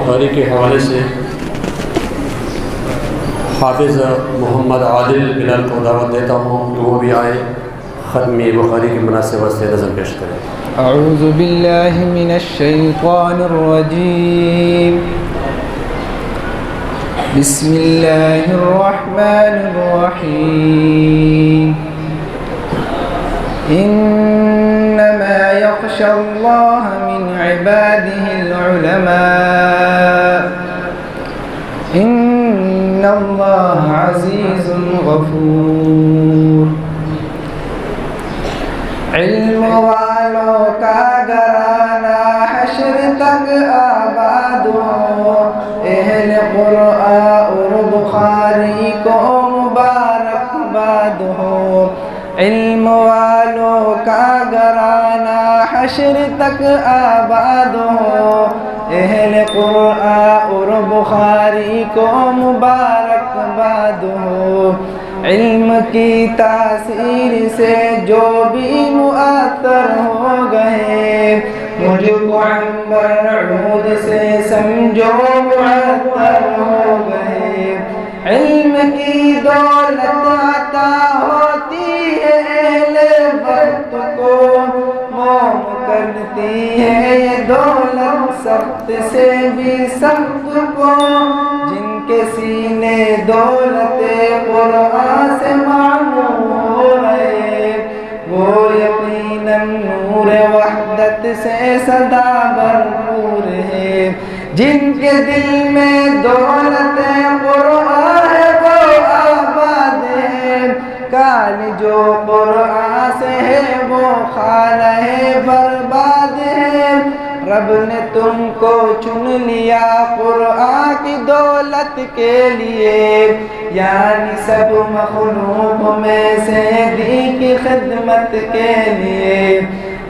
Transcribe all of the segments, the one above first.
بخاری کے حوالے سے حافظ محمد عادل بلال کو دعوت دیتا ہوں کہ وہ بھی آئے ختم بخاری کی مناسبت سے نظم پیش کریں۔ اعوذ باللہ من الشیطان الرجیم، بسم اللہ الرحمن الرحیم، انما یخشى اللہ من عباده العلماء، ان اللہ عزیز غفور۔ علم والوں کا گھرانہ حشر تک آباد ہو، اہل قرآن اور بخاری کو مبارکباد ہو۔ علم والوں کا گھرانہ حشر تک آباد ہو، اہل قرآن اور بخاری کو مبارکباد ہو۔ علم کی تاثیر سے جو بھی مؤثر ہو گئے، مجھ کو عنبر عود سے سمجھو مؤثر ہو گئے۔ علم کی دولت عطا ہوتی ہے اہل وقت کو، موم کرتی ہے یہ دولت سخت سے بھی سخت کو۔ جن کے سینے دولت قرآن سے معمور ہے، وہ یقیناً نور وحدت سے سدا بھرپور ہے۔ جن کے دل میں دولت قرآن ہے وہ آباد ہے، کال جو قرآن سے ہے وہ خانہ برباد ہے۔ رب نے تم کو چن لیا قرآن کی دولت کے لیے، یعنی سب مخلوق میں سے دی کی خدمت کے لیے۔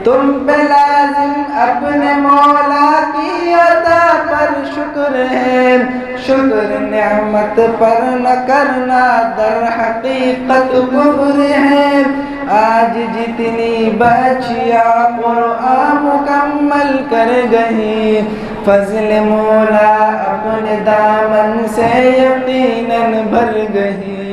تم پہ لازم اپنے مولا کی عطا پر شکر ہے، شکر نعمت پر نہ کرنا در حقیقت کفر ہے۔ آج جتنی بچیاں قرآن مکمل کر گئی، فضل مولا اپنے دامن سے یقیناً بھر گئی۔